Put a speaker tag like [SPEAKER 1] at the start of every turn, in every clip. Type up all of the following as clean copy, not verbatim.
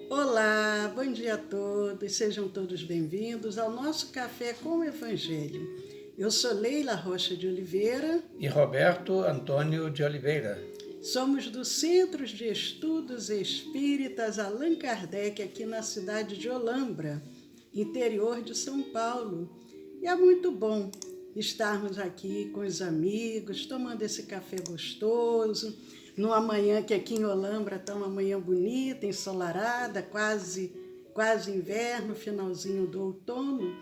[SPEAKER 1] Olá, bom dia a todos, sejam todos bem-vindos ao nosso Café com o Evangelho. Eu sou Leila Rocha de Oliveira
[SPEAKER 2] e Roberto Antônio de Oliveira.
[SPEAKER 1] Somos do Centro de Estudos Espíritas Allan Kardec, aqui na cidade de Olambra, interior de São Paulo. E é muito bom estarmos aqui com os amigos, tomando esse café gostoso, numa manhã que aqui em Olambra está uma manhã bonita, ensolarada, quase inverno, finalzinho do outono.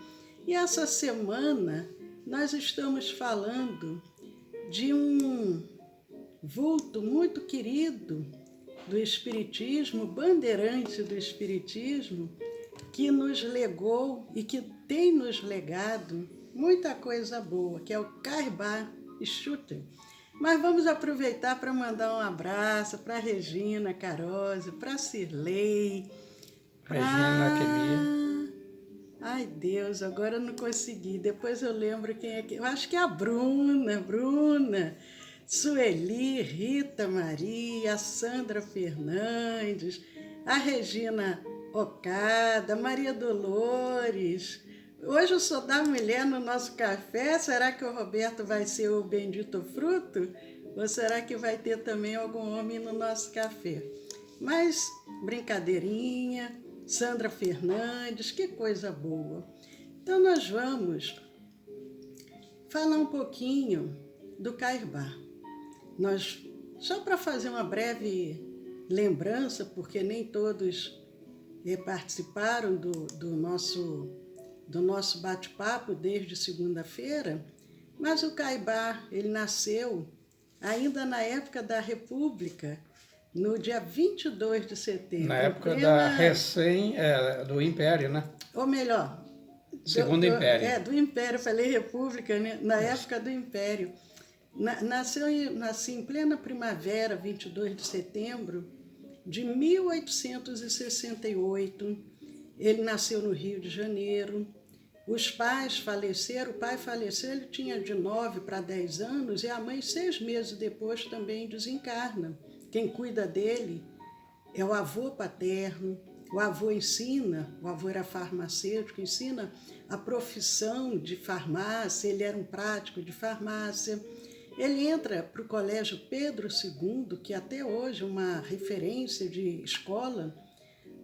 [SPEAKER 1] E essa semana nós estamos falando de um vulto muito querido do Espiritismo, bandeirante do Espiritismo, que nos legou e que tem nos legado muita coisa boa, que é o Caibar Schutter. Mas vamos aproveitar para mandar um abraço para Regina Carose, para Cirlei,
[SPEAKER 2] Regina Quemia.
[SPEAKER 1] Ai, Deus, agora eu não consegui. Depois eu lembro quem é que... Eu acho que é a Bruna, Sueli, Rita Maria, a Sandra Fernandes, a Regina Ocada, Maria Dolores. Hoje eu sou da mulher no nosso café. Será que o Roberto vai ser o bendito fruto? Ou será que vai ter também algum homem no nosso café? Mas, brincadeirinha, Sandra Fernandes, que coisa boa. Então nós vamos falar um pouquinho do Caibar. Só para fazer uma breve lembrança, porque nem todos participaram do nosso bate-papo desde segunda-feira, mas o Caibar, ele nasceu ainda na época da República, no dia 22 de setembro.
[SPEAKER 2] Na época do Império, né?
[SPEAKER 1] Ou melhor,
[SPEAKER 2] Segundo Império.
[SPEAKER 1] Do Império, falei República, né? Na época do Império. Nasci em plena primavera, 22 de setembro de 1868. Ele nasceu no Rio de Janeiro. Os pais faleceram, o pai faleceu, ele tinha de 9 para 10 anos, e a mãe, 6 meses depois, também desencarna. Quem cuida dele é o avô paterno. O avô ensina, o avô era farmacêutico, ensina a profissão de farmácia, ele era um prático de farmácia. Ele entra para o Colégio Pedro II, que até hoje é uma referência de escola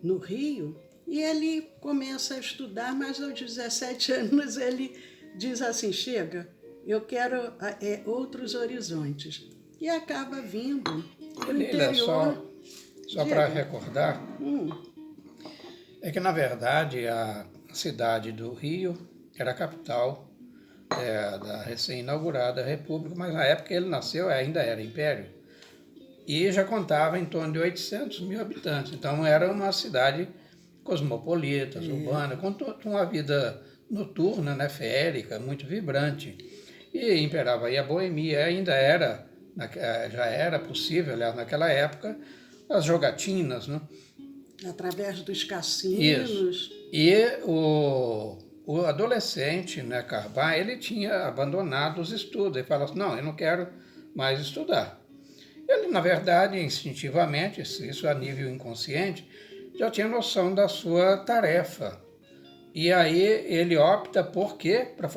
[SPEAKER 1] no Rio, e ele começa a estudar, mas aos 17 anos ele diz assim, chega, eu quero outros horizontes. E acaba vindo para o interior.
[SPEAKER 2] Só para recordar, é que na verdade a cidade do Rio era a capital da recém-inaugurada República, mas na época ele nasceu ainda era Império, e já contava em torno de 800 mil habitantes, então era uma cidade cosmopolita, urbana, com uma vida noturna, né, férica, muito vibrante, e imperava aí a boemia, já era possível, aliás, naquela época, as jogatinas, né?
[SPEAKER 1] Através dos cassinos.
[SPEAKER 2] Isso. E o adolescente, né, Caibar, ele tinha abandonado os estudos. Ele falou assim, não, eu não quero mais estudar. Ele, na verdade, instintivamente, isso a nível inconsciente, já tinha noção da sua tarefa. E aí ele opta por quê? Para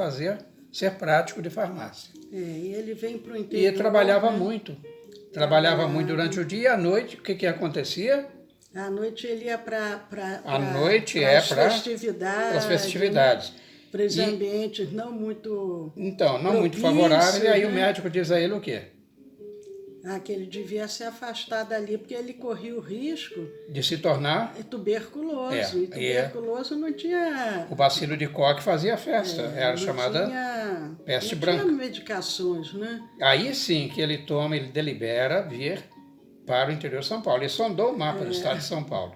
[SPEAKER 2] ser prático de farmácia.
[SPEAKER 1] E ele vem para o interior.
[SPEAKER 2] E trabalhava muito. Trabalhava muito durante o dia e à noite. O que acontecia?
[SPEAKER 1] À noite ele ia para
[SPEAKER 2] as festividades.
[SPEAKER 1] Né? Para os ambientes não muito
[SPEAKER 2] muito favoráveis. E aí o médico diz a ele o quê?
[SPEAKER 1] Que ele devia se afastar dali, porque ele corria o risco
[SPEAKER 2] de se tornar
[SPEAKER 1] tuberculoso. E tuberculoso não tinha...
[SPEAKER 2] O bacilo de Koch fazia festa, era chamada peste branca.
[SPEAKER 1] Não tinha medicações, né?
[SPEAKER 2] Aí sim que ele delibera vir para o interior de São Paulo. Ele sondou o mapa do estado de São Paulo.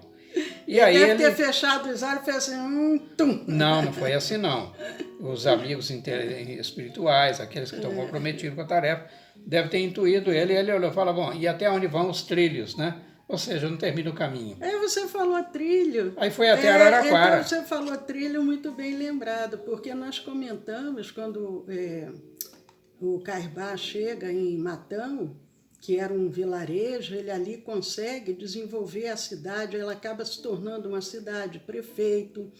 [SPEAKER 1] E aí deve ter fechado os olhos e fez assim, tum.
[SPEAKER 2] Não foi assim não. Os amigos espirituais, aqueles que estão comprometidos com a tarefa, devem ter intuído ele olhou e falou, bom, e até onde vão os trilhos, né? Ou seja, não termina o caminho.
[SPEAKER 1] Aí você falou trilho.
[SPEAKER 2] Aí foi até Araraquara.
[SPEAKER 1] Então você falou trilho muito bem lembrado, porque nós comentamos quando o Caibar chega em Matão, que era um vilarejo, ele ali consegue desenvolver a cidade, ela acaba se tornando uma cidade, prefeito,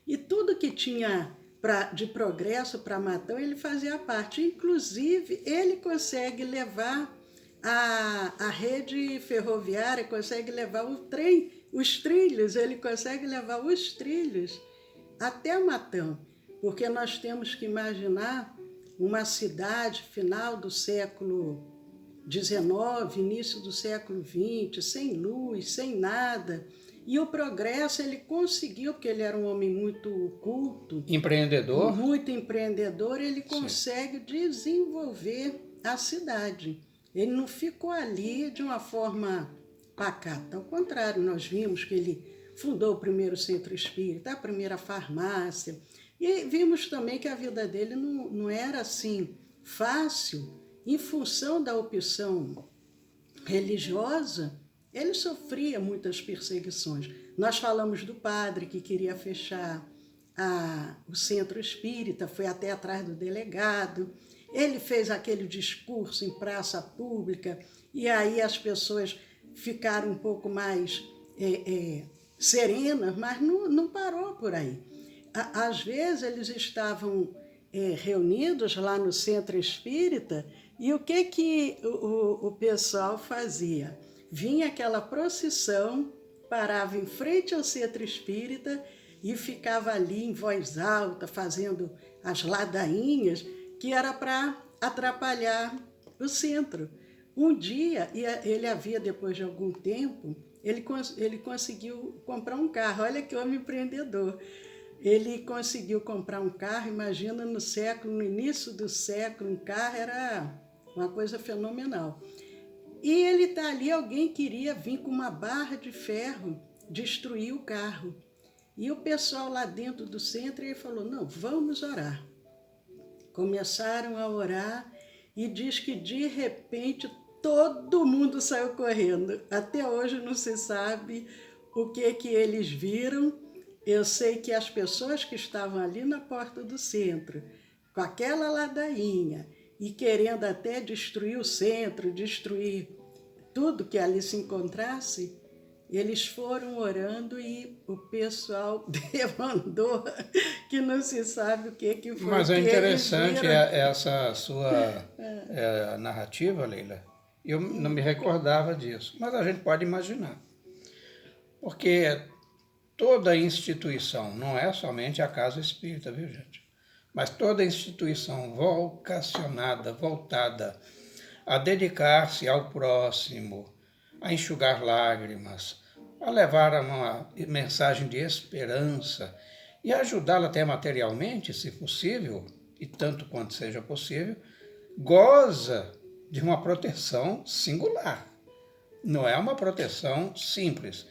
[SPEAKER 1] e tudo que tinha de progresso para Matão, ele fazia parte. Inclusive, ele consegue levar a rede ferroviária, consegue levar o trem, os trilhos, ele consegue levar os trilhos até Matão, porque nós temos que imaginar uma cidade final do século XIX, início do século XX, sem luz, sem nada. E o progresso ele conseguiu, porque ele era um homem muito culto,
[SPEAKER 2] empreendedor,
[SPEAKER 1] muito empreendedor, ele consegue desenvolver a cidade. Ele não ficou ali de uma forma pacata. Ao contrário, nós vimos que ele fundou o primeiro centro espírita, a primeira farmácia. E vimos também que a vida dele não era assim fácil, em função da opção religiosa, ele sofria muitas perseguições. Nós falamos do padre que queria fechar o centro espírita, foi até atrás do delegado. Ele fez aquele discurso em praça pública e aí as pessoas ficaram um pouco mais serenas, mas não parou por aí. Às vezes eles estavam reunidos lá no centro espírita e o que o pessoal fazia? Vinha aquela procissão, parava em frente ao centro espírita e ficava ali em voz alta, fazendo as ladainhas, que era para atrapalhar o centro. Um dia, ele havia, depois de algum tempo, ele conseguiu comprar um carro. Olha que homem empreendedor. Ele conseguiu comprar um carro, imagina no início do século, um carro era uma coisa fenomenal. E ele está ali, alguém queria vir com uma barra de ferro, destruir o carro. E o pessoal lá dentro do centro, ele falou, não, vamos orar. Começaram a orar e diz que de repente todo mundo saiu correndo. Até hoje não se sabe o que eles viram. Eu sei que as pessoas que estavam ali na porta do centro, com aquela ladainha, e querendo até destruir o centro, destruir tudo que ali se encontrasse, eles foram orando e o pessoal demandou que não se sabe o que foi.
[SPEAKER 2] Mas é interessante essa sua narrativa, Leila. Eu não me recordava disso, mas a gente pode imaginar. Porque toda instituição, não é somente a casa espírita, viu, gente? Mas toda instituição vocacionada, voltada a dedicar-se ao próximo, a enxugar lágrimas, a levar uma mensagem de esperança e ajudá-lo até materialmente, se possível, e tanto quanto seja possível, goza de uma proteção singular. Não é uma proteção simples.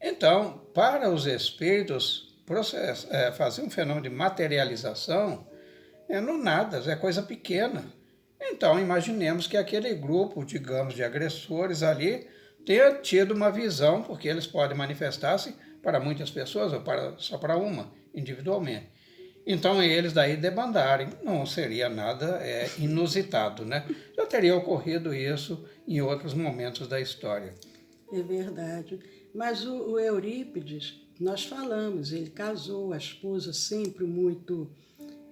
[SPEAKER 2] Então, para os espíritos, fazer um fenômeno de materialização não nada, é coisa pequena. Então, imaginemos que aquele grupo, digamos, de agressores ali tenha tido uma visão, porque eles podem manifestar-se para muitas pessoas ou só para uma, individualmente. Então, eles daí debandarem. Não seria nada inusitado, né? Já teria ocorrido isso em outros momentos da história.
[SPEAKER 1] É verdade. Mas o Eurípides, nós falamos, ele casou, a esposa sempre muito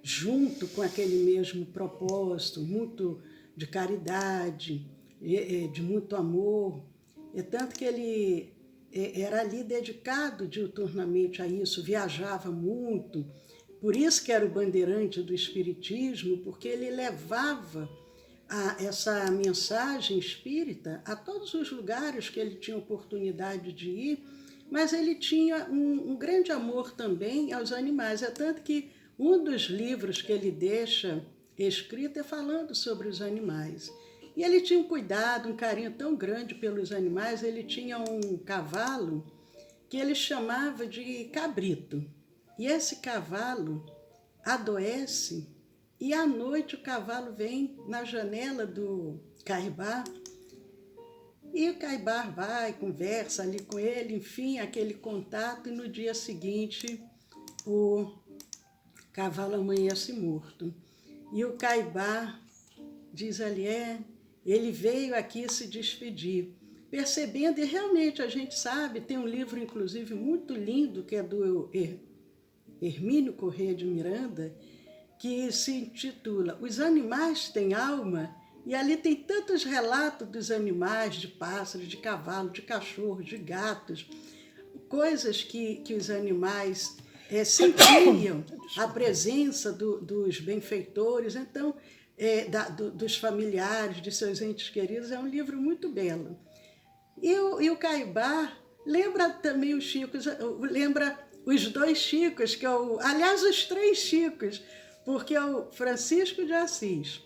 [SPEAKER 1] junto com aquele mesmo propósito, muito de caridade, de muito amor. É tanto que ele era ali dedicado diuturnamente a isso, viajava muito. Por isso que era o bandeirante do Espiritismo, porque ele levava essa mensagem espírita a todos os lugares que ele tinha oportunidade de ir, mas ele tinha um grande amor também aos animais. É tanto que um dos livros que ele deixa escrito é falando sobre os animais. E ele tinha um cuidado, um carinho tão grande pelos animais. Ele tinha um cavalo que ele chamava de cabrito. E esse cavalo adoece e à noite o cavalo vem na janela do Caibar e o Caibar vai, conversa ali com ele, enfim, aquele contato, e no dia seguinte o cavalo amanhece morto. E o Caibar diz ali, ele veio aqui se despedir, percebendo, e realmente a gente sabe, tem um livro, inclusive, muito lindo, que é do Hermínio Corrêa de Miranda, que se intitula Os Animais Têm Alma, e ali tem tantos relatos dos animais, de pássaros, de cavalo, de cachorro, de gatos, coisas que os animais sentiam, a presença dos benfeitores, então, dos familiares, de seus entes queridos. É um livro muito belo. E o Caibá lembra também os Chicos, lembra os dois Chicos, que aliás, os três Chicos, porque é o Francisco de Assis,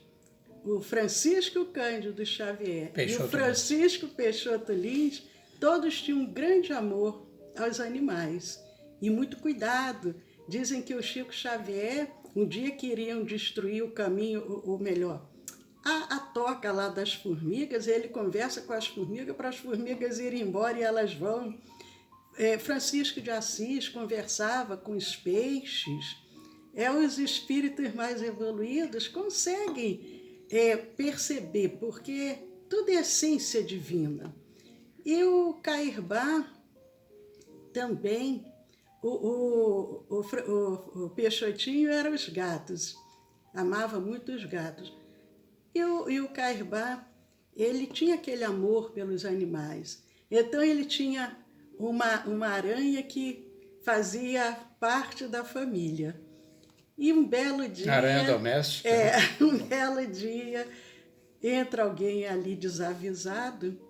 [SPEAKER 1] o Francisco Cândido Xavier
[SPEAKER 2] Peixoto
[SPEAKER 1] e o Francisco Peixoto Lins, todos tinham um grande amor aos animais e muito cuidado. Dizem que o Chico Xavier, um dia queriam destruir o caminho, ou melhor, a toca lá das formigas, ele conversa com as formigas para as formigas irem embora e elas vão. Francisco de Assis conversava com os peixes. Os espíritos mais evoluídos conseguem perceber, porque tudo é essência divina. E o Cairbá também, o Peixotinho era os gatos, amava muito os gatos. E o Cairbá, ele tinha aquele amor pelos animais. Então ele tinha uma aranha que fazia parte da família. E um belo dia...
[SPEAKER 2] Aranha doméstica.
[SPEAKER 1] Um belo dia, entra alguém ali desavisado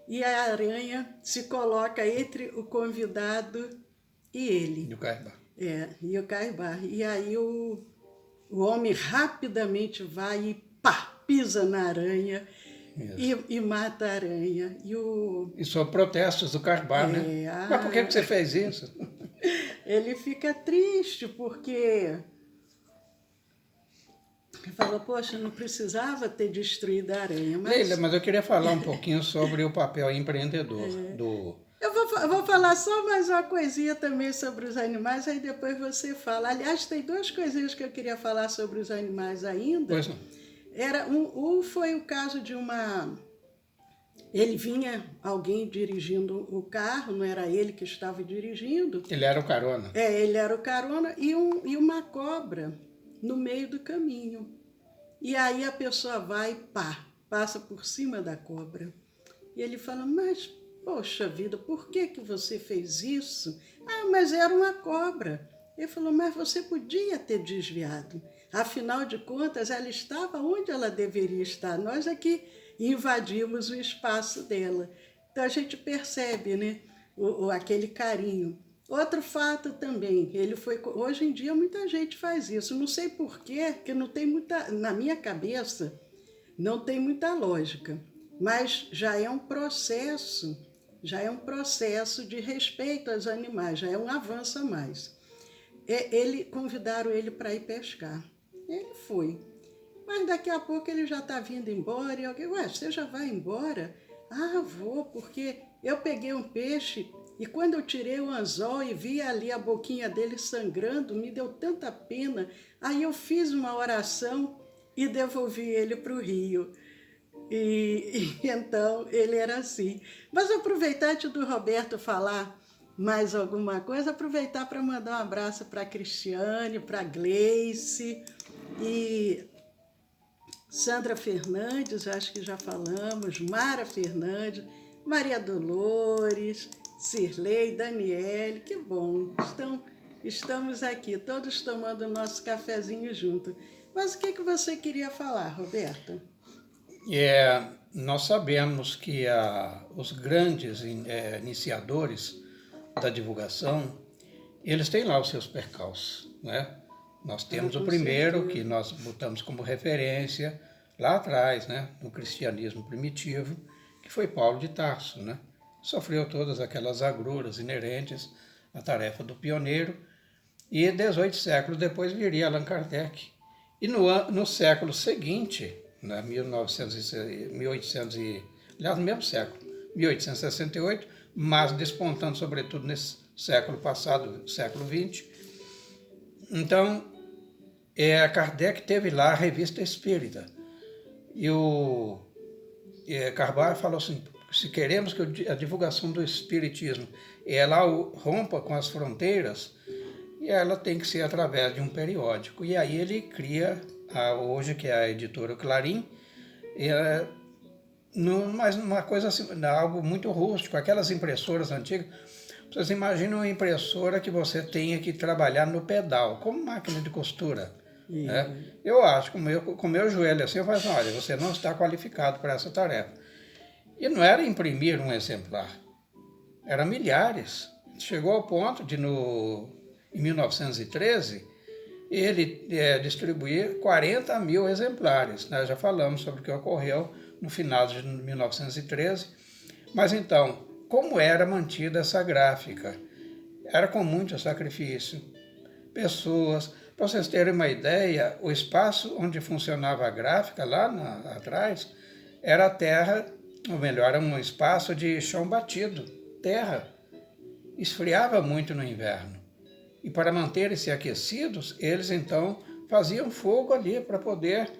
[SPEAKER 1] e a aranha se coloca entre o convidado e ele.
[SPEAKER 2] E o Caibá.
[SPEAKER 1] E o Caibá. E aí o homem rapidamente vai e pá, pisa na aranha e mata a aranha. E
[SPEAKER 2] são protestos do Caibá, né? Mas por que você fez isso?
[SPEAKER 1] Ele fica triste porque... Ele falou, poxa, não precisava ter destruído a aranha.
[SPEAKER 2] Leila, mas eu queria falar um pouquinho sobre o papel empreendedor
[SPEAKER 1] Eu vou falar só mais uma coisinha também sobre os animais, aí depois você fala. Aliás, tem duas coisinhas que eu queria falar sobre os animais ainda.
[SPEAKER 2] Pois não.
[SPEAKER 1] Foi o caso de ele vinha alguém dirigindo o carro, não era ele que estava dirigindo.
[SPEAKER 2] Ele era o carona.
[SPEAKER 1] Ele era o carona e uma cobra no meio do caminho. E aí a pessoa vai, passa por cima da cobra. E ele fala, mas, poxa vida, por que você fez isso? Mas era uma cobra. Ele falou, mas você podia ter desviado. Afinal de contas, ela estava onde ela deveria estar. Nós aqui invadimos o espaço dela. Então a gente percebe, né, aquele carinho. Outro fato também, hoje em dia muita gente faz isso, não sei porquê, que não tem muita, na minha cabeça, não tem muita lógica, mas já é um processo de respeito aos animais, já é um avanço a mais. Convidaram ele para ir pescar, ele foi, mas daqui a pouco ele já está vindo embora, e alguém, você já vai embora? Vou, porque eu peguei um peixe. E quando eu tirei o anzol e vi ali a boquinha dele sangrando, me deu tanta pena. Aí eu fiz uma oração e devolvi ele para o rio. E então ele era assim. Mas aproveitar antes do Roberto falar mais alguma coisa, aproveitar para mandar um abraço para a Cristiane, para a Gleice e Sandra Fernandes, acho que já falamos, Mara Fernandes, Maria Dolores, Cirlei, Daniele, que bom, estamos aqui, todos tomando o nosso cafezinho junto. Mas o que você queria falar, Roberto?
[SPEAKER 2] Nós sabemos que os grandes iniciadores da divulgação, eles têm lá os seus percalços, né? Nós temos o primeiro, que nós botamos como referência lá atrás, né, no cristianismo primitivo, que foi Paulo de Tarso, né? Sofreu todas aquelas agruras inerentes à tarefa do pioneiro, e 18 séculos depois viria Allan Kardec. E no século seguinte, né, 1800 aliás, no mesmo século, 1868, mas despontando sobretudo nesse século passado, século XX, então, Kardec teve lá a Revista Espírita, e o Carvalho falou assim, se queremos que a divulgação do Espiritismo ela rompa com as fronteiras, ela tem que ser através de um periódico. E aí ele cria, hoje que é a editora Clarim, mas uma coisa assim, algo muito rústico, aquelas impressoras antigas. Vocês imaginam uma impressora que você tenha que trabalhar no pedal, como máquina de costura. Né? Eu acho, com o meu joelho assim, eu falo assim, olha, você não está qualificado para essa tarefa. E não era imprimir um exemplar, eram milhares. Chegou ao ponto de, em 1913, ele distribuir 40 mil exemplares. Nós já falamos sobre o que ocorreu no final de 1913. Mas então, como era mantida essa gráfica? Era com muito sacrifício. Pessoas, para vocês terem uma ideia, o espaço onde funcionava a gráfica, lá atrás, era terra, ou melhor, era um espaço de chão batido, terra. Esfriava muito no inverno. E para manterem-se aquecidos, eles então faziam fogo ali para poder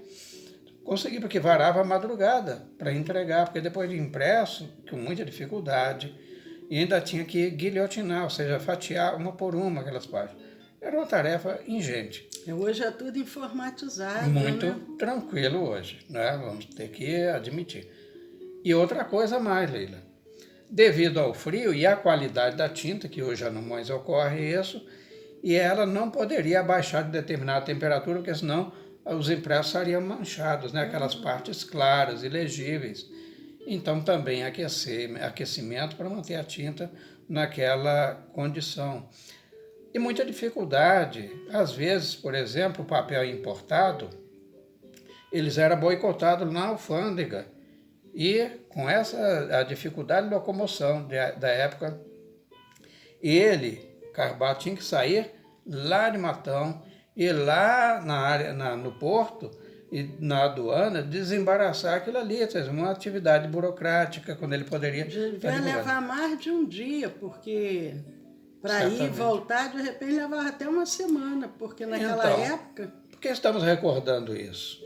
[SPEAKER 2] conseguir, porque varava a madrugada para entregar, porque depois de impresso, com muita dificuldade, e ainda tinha que guilhotinar, ou seja, fatiar uma por uma aquelas páginas. Era uma tarefa ingente.
[SPEAKER 1] Hoje é tudo informatizado,
[SPEAKER 2] muito
[SPEAKER 1] né?
[SPEAKER 2] tranquilo hoje, né? Vamos ter que admitir. E outra coisa mais, Leila, devido ao frio e à qualidade da tinta, que hoje já não mais ocorre isso, e ela não poderia abaixar de determinada temperatura, porque senão os impressos estariam manchados, né? Aquelas partes claras e legíveis. Então também aquecimento para manter a tinta naquela condição. E muita dificuldade. Às vezes, por exemplo, o papel importado, eles eram boicotados na alfândega. E com a dificuldade de locomoção da época, Carvalho, tinha que sair lá de Matão, ir lá no porto e na aduana desembaraçar aquilo ali, uma atividade burocrática, quando ele poderia...
[SPEAKER 1] Devia levar mais de um dia, porque para ir e voltar, de repente levava até uma semana, porque naquela época...
[SPEAKER 2] Por que estamos recordando isso?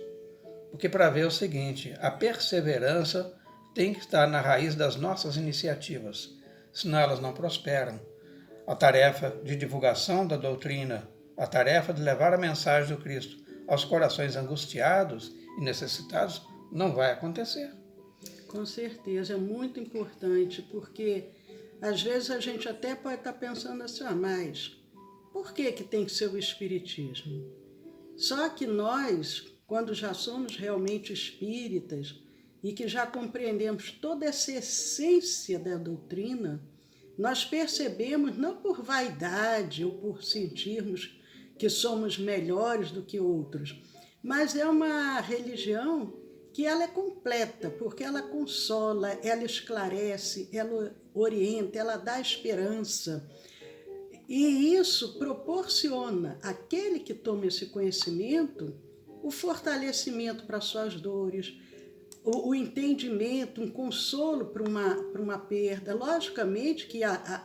[SPEAKER 2] Porque para ver o seguinte, a perseverança tem que estar na raiz das nossas iniciativas, senão elas não prosperam. A tarefa de divulgação da doutrina, a tarefa de levar a mensagem do Cristo aos corações angustiados e necessitados, não vai acontecer.
[SPEAKER 1] Com certeza, é muito importante, porque às vezes a gente até pode estar pensando assim, mas por que tem que ser o Espiritismo? Só que nós, quando já somos realmente espíritas e que já compreendemos toda essa essência da doutrina, nós percebemos, não por vaidade ou por sentirmos que somos melhores do que outros, mas é uma religião que ela é completa, porque ela consola, ela esclarece, ela orienta, ela dá esperança. E isso proporciona àquele que toma esse conhecimento o fortalecimento para suas dores, o entendimento, um consolo para uma perda. Logicamente que a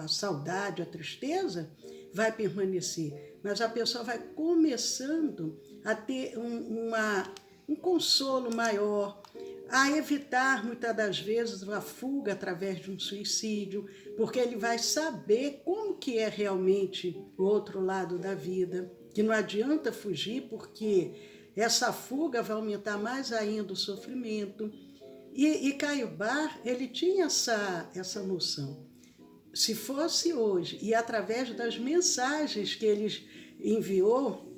[SPEAKER 1] saudade, a tristeza vai permanecer, mas a pessoa vai começando a ter um consolo maior, a evitar muitas das vezes uma fuga através de um suicídio, porque ele vai saber como que é realmente o outro lado da vida, que não adianta fugir, porque essa fuga vai aumentar mais ainda o sofrimento. E Caio Bar, ele tinha essa noção. Se fosse hoje, e através das mensagens que ele enviou,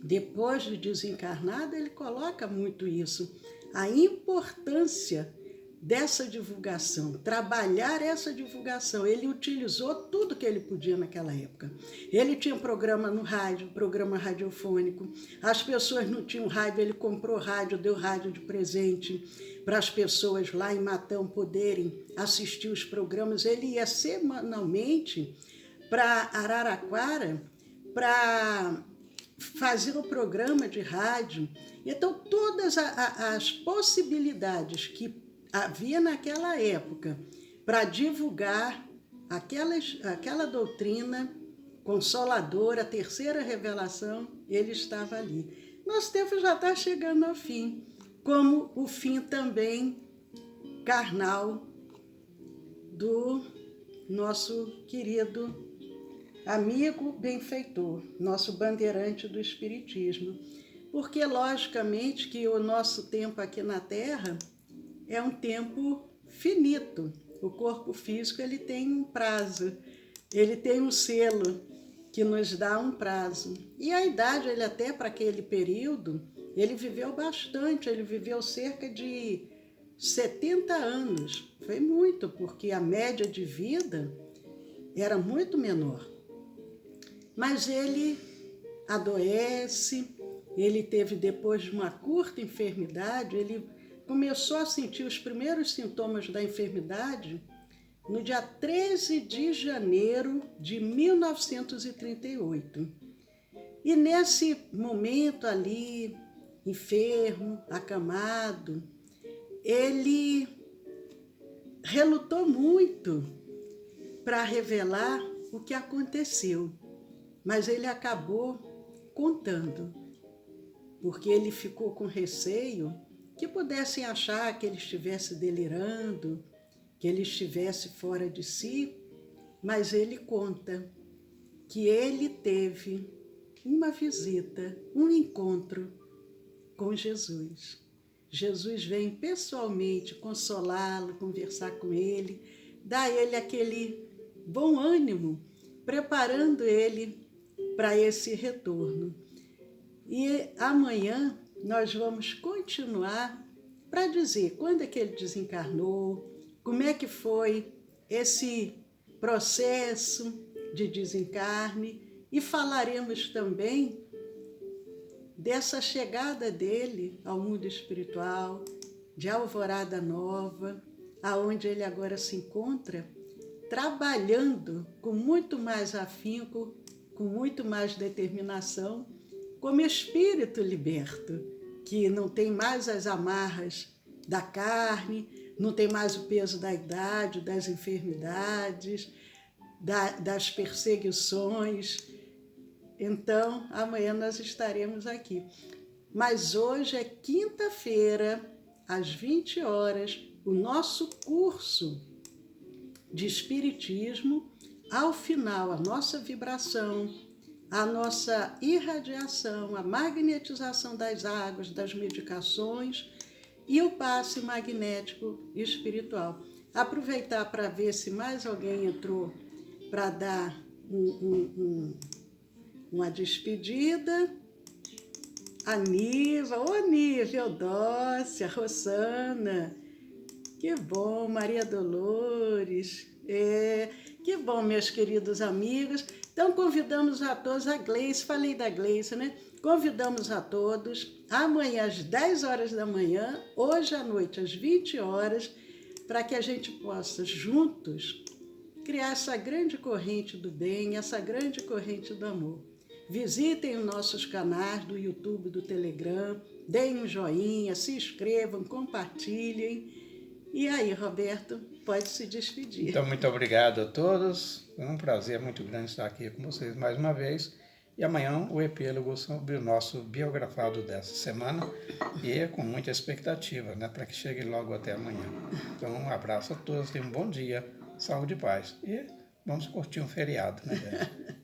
[SPEAKER 1] depois de desencarnado, ele coloca muito isso, a importância dessa divulgação, trabalhar essa divulgação. Ele utilizou tudo que ele podia naquela época. Ele tinha um programa no rádio, programa radiofônico. As pessoas não tinham rádio, ele comprou rádio, deu rádio de presente para as pessoas lá em Matão poderem assistir os programas. Ele ia semanalmente para Araraquara para fazer um programa de rádio. Então, todas as possibilidades que havia naquela época para divulgar aquela doutrina consoladora, a terceira revelação, ele estava ali. Nosso tempo já está chegando ao fim, como o fim também carnal do nosso querido amigo benfeitor, nosso bandeirante do Espiritismo. Porque, logicamente, que o nosso tempo aqui na Terra é um tempo finito. O corpo físico ele tem um prazo, ele tem um selo que nos dá um prazo. E a idade, ele até para aquele período, ele viveu bastante, ele viveu cerca de 70 anos. Foi muito, porque a média de vida era muito menor. Mas ele adoece, ele teve, depois de uma curta enfermidade, ele começou a sentir os primeiros sintomas da enfermidade no dia 13 de janeiro de 1938. E nesse momento ali, enfermo, acamado, ele relutou muito para revelar o que aconteceu, mas ele acabou contando, porque ele ficou com receio que pudessem achar que ele estivesse delirando, que ele estivesse fora de si, mas ele conta que ele teve uma visita, um encontro com Jesus. Jesus vem pessoalmente consolá-lo, conversar com ele, dar a ele aquele bom ânimo, preparando ele para esse retorno. E amanhã nós vamos continuar para dizer quando é que ele desencarnou, como é que foi esse processo de desencarne, e falaremos também dessa chegada dele ao mundo espiritual, de Alvorada Nova, aonde ele agora se encontra, trabalhando com muito mais afinco, com muito mais determinação, como espírito liberto, que não tem mais as amarras da carne, não tem mais o peso da idade, das enfermidades, das perseguições. Então, amanhã nós estaremos aqui. Mas hoje é quinta-feira, às 20 horas, o nosso curso de Espiritismo. Ao final, a nossa vibração, a nossa irradiação, a magnetização das águas, das medicações e o passe magnético espiritual. Aproveitar para ver se mais alguém entrou para dar uma despedida. A Niva, Nível, Eudócia, Rosana, que bom, Maria Dolores, que bom, meus queridos amigos. Então, convidamos a todos, a Gleice, falei da Gleice, né? Convidamos a todos, amanhã às 10 horas da manhã, hoje à noite às 20 horas, para que a gente possa, juntos, criar essa grande corrente do bem, essa grande corrente do amor. Visitem os nossos canais do YouTube, do Telegram, deem um joinha, se inscrevam, compartilhem. E aí, Roberto, pode se despedir.
[SPEAKER 2] Então, muito obrigado a todos. Foi um prazer muito grande estar aqui com vocês mais uma vez. E amanhã o epílogo sobre o nosso biografado dessa semana. E com muita expectativa, né, para que chegue logo até amanhã. Então, um abraço a todos, tenham um bom dia, saúde e paz. E vamos curtir um feriado, né, gente?